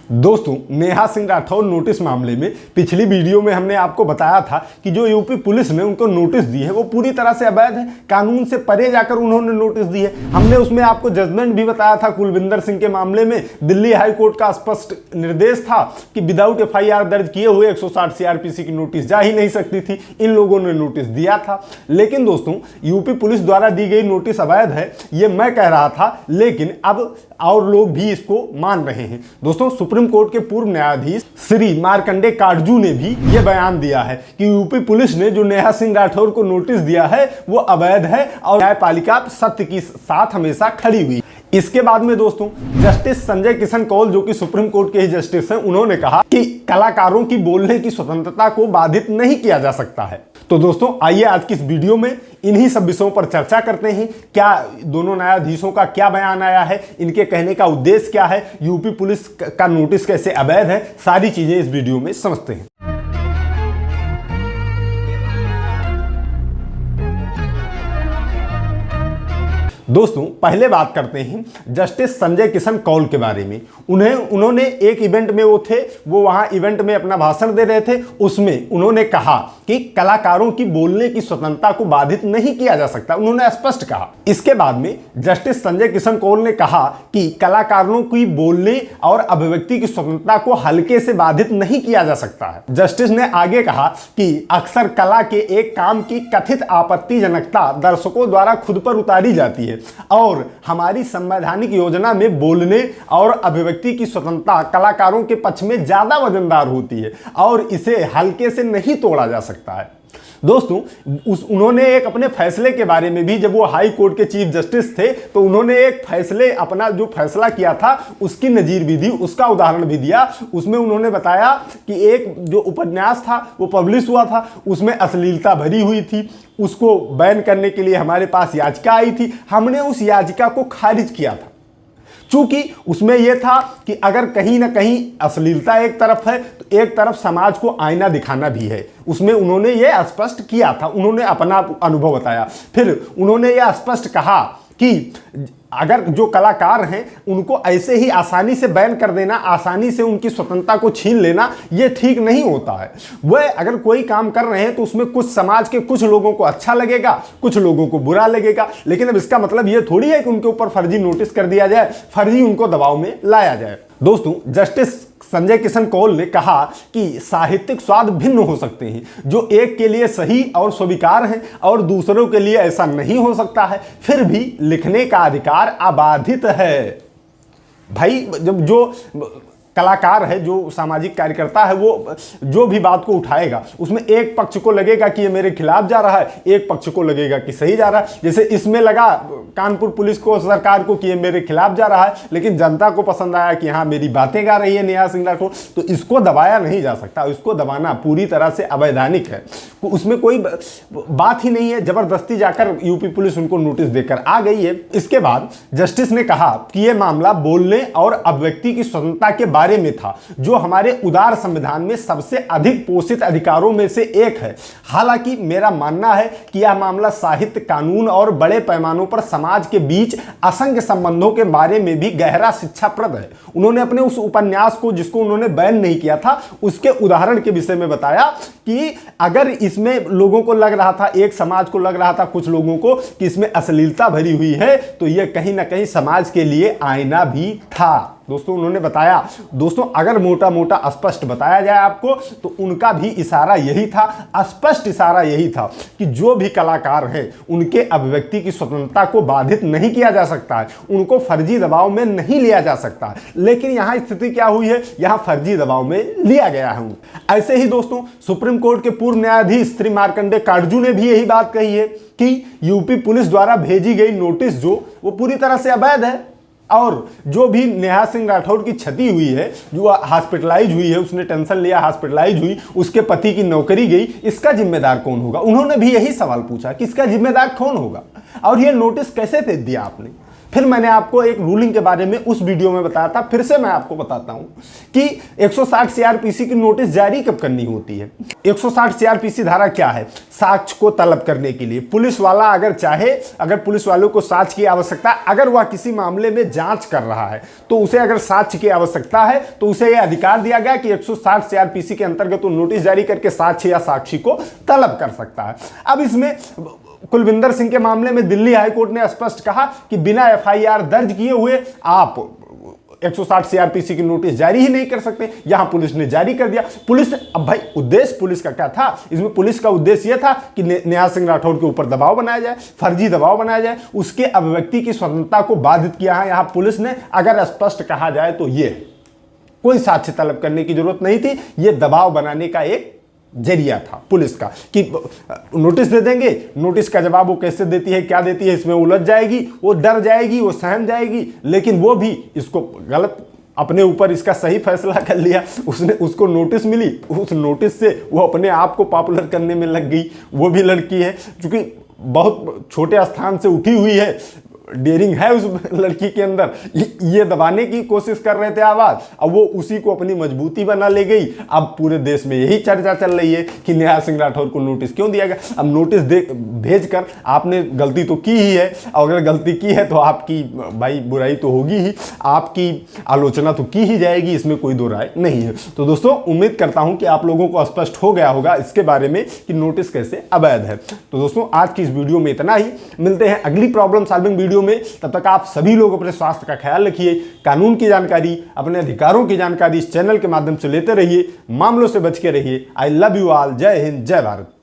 दोस्तों, नेहा सिंह राठौर नोटिस मामले में पिछली वीडियो में हमने आपको बताया था कि जो यूपी पुलिस ने उनको नोटिस दी है वो पूरी तरह से अवैध है, कानून से परे जाकर उन्होंने नोटिस दी है। हमने उसमें आपको जजमेंट भी बताया था कुलविंदर सिंह के मामले में। दिल्ली हाई कोर्ट का स्पष्ट निर्देश था कि विदाउट FIR दर्ज किए हुए 160 CRPC की नोटिस जा ही नहीं सकती थी। इन लोगों ने नोटिस दिया था, लेकिन दोस्तों यूपी पुलिस द्वारा दी गई नोटिस अवैध है ये मैं कह रहा था, लेकिन अब और लोग भी इसको मान रहे हैं। दोस्तों, सुप्रीम कोर्ट के पूर्व न्यायाधीश श्री मार्कंडे काटजू ने भी यह बयान दिया है कि यूपी पुलिस ने जो नेहा सिंह राठौर को नोटिस दिया है वो अवैध है और न्यायपालिका सत्य के साथ हमेशा खड़ी हुई। इसके बाद में दोस्तों जस्टिस संजय किशन कौल, जो कि सुप्रीम कोर्ट के ही जस्टिस हैं, उन्होंने कहा कि कलाकारों की बोलने की स्वतंत्रता को बाधित नहीं किया जा सकता है। तो दोस्तों आइए आज की इस वीडियो में इन्हीं सब विषयों पर चर्चा करते हैं। क्या दोनों न्यायाधीशों का क्या बयान आया है, इनके कहने का उद्देश्य क्या है, यूपी पुलिस का नोटिस कैसे अवैध है, सारी चीजें इस वीडियो में समझते हैं। दोस्तों पहले बात करते हैं जस्टिस संजय किशन कौल के बारे में। उन्होंने एक इवेंट में वो वहां इवेंट में अपना भाषण दे रहे थे। उसमें उन्होंने कहा कि कलाकारों की बोलने की स्वतंत्रता को बाधित नहीं किया जा सकता, उन्होंने स्पष्ट कहा। इसके बाद में जस्टिस संजय किशन कौल ने कहा कि कलाकारों की बोलने और अभिव्यक्ति की स्वतंत्रता को हल्के से बाधित नहीं किया जा सकता है। जस्टिस ने आगे कहा कि अक्सर कला के एक काम की कथित आपत्तिजनकता दर्शकों द्वारा खुद पर उतारी जाती है और हमारी संवैधानिक योजना में बोलने और अभिव्यक्ति की स्वतंत्रता कलाकारों के पक्ष में ज्यादा वजनदार होती है और इसे हल्के से नहीं तोड़ा जा सकता है। दोस्तों उन्होंने एक अपने फैसले के बारे में भी, जब वो हाई कोर्ट के चीफ जस्टिस थे तो उन्होंने एक फैसले, अपना जो फैसला किया था उसकी नजीर भी दी, उसका उदाहरण भी दिया। उसमें उन्होंने बताया कि एक जो उपन्यास था वो पब्लिश हुआ था, उसमें अश्लीलता भरी हुई थी, उसको बैन करने के लिए हमारे पास याचिका आई थी। हमने उस याचिका को खारिज किया था, चूंकि उसमें यह था कि अगर कहीं ना कहीं अश्लीलता एक तरफ है तो एक तरफ समाज को आईना दिखाना भी है। उसमें उन्होंने यह स्पष्ट किया था, उन्होंने अपना अनुभव बताया। फिर उन्होंने यह स्पष्ट कहा कि अगर जो कलाकार हैं उनको ऐसे ही आसानी से बैन कर देना, आसानी से उनकी स्वतंत्रता को छीन लेना, ये ठीक नहीं होता है। वह अगर कोई काम कर रहे हैं तो उसमें कुछ समाज के कुछ लोगों को अच्छा लगेगा, कुछ लोगों को बुरा लगेगा, लेकिन अब इसका मतलब ये थोड़ी है कि उनके ऊपर फर्जी नोटिस कर दिया जाए, फर्जी उनको दबाव में लाया जाए। दोस्तों जस्टिस संजय किशन कौल ने कहा कि साहित्यिक स्वाद भिन्न हो सकते हैं, जो एक के लिए सही और स्वीकार है और दूसरों के लिए ऐसा नहीं हो सकता है, फिर भी लिखने का अधिकार अबाधित है। भाई जब जो कलाकार है, जो सामाजिक कार्यकर्ता है, वो जो भी बात को उठाएगा उसमें एक पक्ष को लगेगा कि ये मेरे खिलाफ जा रहा है, एक पक्ष को लगेगा कि सही जा रहा है। जैसे इसमें लगा कानपुर पुलिस को, सरकार को कि ये मेरे खिलाफ जा रहा है, लेकिन जनता को पसंद आया कि हाँ मेरी बातें गा रही है नेहा सिंह राठौर, तो इसको दबाया नहीं जा सकता। इसको दबाना पूरी तरह से अवैधानिक है, उसमें कोई बात ही नहीं है। जबरदस्ती जाकर यूपी पुलिस उनको नोटिस देकर आ गई है। इसके बाद जस्टिस ने कहा कि यह मामला बोलने और अभिव्यक्ति की स्वतंत्रता के बारे में था, जो हमारे उदार संविधान में सबसे अधिक पोषित अधिकारों में से एक है। हालांकि मेरा मानना है कि यह मामला साहित्य, कानून और बड़े पैमानों पर समाज के बीच असंख्य संबंधों के बारे में भी गहरा शिक्षाप्रद है। उन्होंने अपने उस उपन्यास को, जिसको उन्होंने बैन नहीं किया था, उसके उदाहरण के विषय में बताया कि अगर इसमें लोगों को लग रहा था, एक समाज को लग रहा था, कुछ लोगों को, कि इसमें अश्लीलता भरी हुई है, तो यह कहीं ना कहीं समाज के लिए आईना भी था। दोस्तों उन्होंने बताया, दोस्तों अगर मोटा मोटा स्पष्ट बताया जाए आपको, तो उनका भी इशारा यही था, स्पष्ट इशारा यही था कि जो भी कलाकार हैं उनके अभिव्यक्ति की स्वतंत्रता को बाधित नहीं किया जा सकता है, उनको फर्जी दबाव में नहीं लिया जा सकता है। लेकिन यहाँ स्थिति क्या हुई है, यहाँ फर्जी दबाव में लिया गया है। ऐसे ही दोस्तों सुप्रीम कोर्ट के पूर्व न्यायाधीश श्री मार्कंडे काटजू ने भी यही बात कही है कि यूपी पुलिस द्वारा भेजी गई नोटिस जो वो पूरी तरह से अवैध है और जो भी नेहा सिंह राठौर की क्षति हुई है, जो हॉस्पिटलाइज हुई है, उसने टेंशन लिया, हॉस्पिटलाइज हुई, उसके पति की नौकरी गई, इसका जिम्मेदार कौन होगा? उन्होंने भी यही सवाल पूछा कि इसका जिम्मेदार कौन होगा और ये नोटिस कैसे दे दिया आपने? फिर मैंने आपको एक रूलिंग के बारे में उस वीडियो में बताया था, फिर से मैं आपको बताता हूं कि 160 सीआरपीसी की नोटिस जारी कब करनी होती है। 160 सीआरपीसी धारा क्या है? साक्ष्य को तलब करने के लिए पुलिस वाला अगर चाहे, अगर पुलिस वालों को साक्ष्य की आवश्यकता, अगर वह किसी मामले में जांच कर रहा है तो उसे अगर साक्ष्य की आवश्यकता है तो उसे यह अधिकार दिया गया कि 160 सीआरपीसी के अंतर्गत वो नोटिस जारी करके साक्ष्य या साक्षी को तलब कर सकता है। अब इसमें कुलविंदर सिंह के मामले में दिल्ली हाईकोर्ट ने स्पष्ट कहा कि बिना एफआईआर दर्ज किए हुए आप 160 सीआरपीसी की नोटिस जारी ही नहीं कर सकते। यहां पुलिस ने जारी कर दिया। पुलिस, अब भाई उद्देश्य पुलिस का क्या था? इसमें पुलिस का उद्देश्य यह था कि नेहा सिंह राठौर के ऊपर दबाव बनाया जाए, फर्जी दबाव बनाया जाए, उसके अभिव्यक्ति की स्वतंत्रता को बाधित किया है यहां पुलिस ने। अगर स्पष्ट कहा जाए तो ये कोई साक्ष्य तलब करने की जरूरत नहीं थी, ये दबाव बनाने का एक जरिया था पुलिस का कि नोटिस दे देंगे, नोटिस का जवाब वो कैसे देती है, क्या देती है, इसमें उलझ जाएगी, वो डर जाएगी, वो सहम जाएगी। लेकिन वो भी इसको गलत, अपने ऊपर इसका सही फैसला कर लिया। उसको नोटिस मिली, उस नोटिस से वो अपने आप को पॉपुलर करने में लग गई। वो भी लड़की है, क्योंकि बहुत छोटे स्थान से उठी हुई है, डेयरिंग है उस लड़की के अंदर। ये दबाने की कोशिश कर रहे थे आवाज, अब वो उसी को अपनी मजबूती बना ले गई। अब पूरे देश में यही चर्चा चल रही है कि नेहा सिंह राठौर को नोटिस क्यों दिया गया। अब नोटिस भेजकर आपने गलती तो की ही है, और अगर गलती की है तो आपकी भाई बुराई तो होगी ही, आपकी आलोचना तो की ही जाएगी, इसमें कोई दो राय नहीं है। तो दोस्तों, उम्मीद करता हूं कि आप लोगों को स्पष्ट हो गया होगा इसके बारे में कि नोटिस कैसे अवैध है। तो दोस्तों, आज की इस वीडियो में इतना ही। मिलते हैं अगली प्रॉब्लम सॉल्विंग वीडियो में। तब तक आप सभी लोग अपने स्वास्थ्य का ख्याल रखिए। कानून की जानकारी, अपने अधिकारों की जानकारी इस चैनल के माध्यम से लेते रहिए। मामलों से बच के रहिए। I love you all. जय हिंद, जय भारत।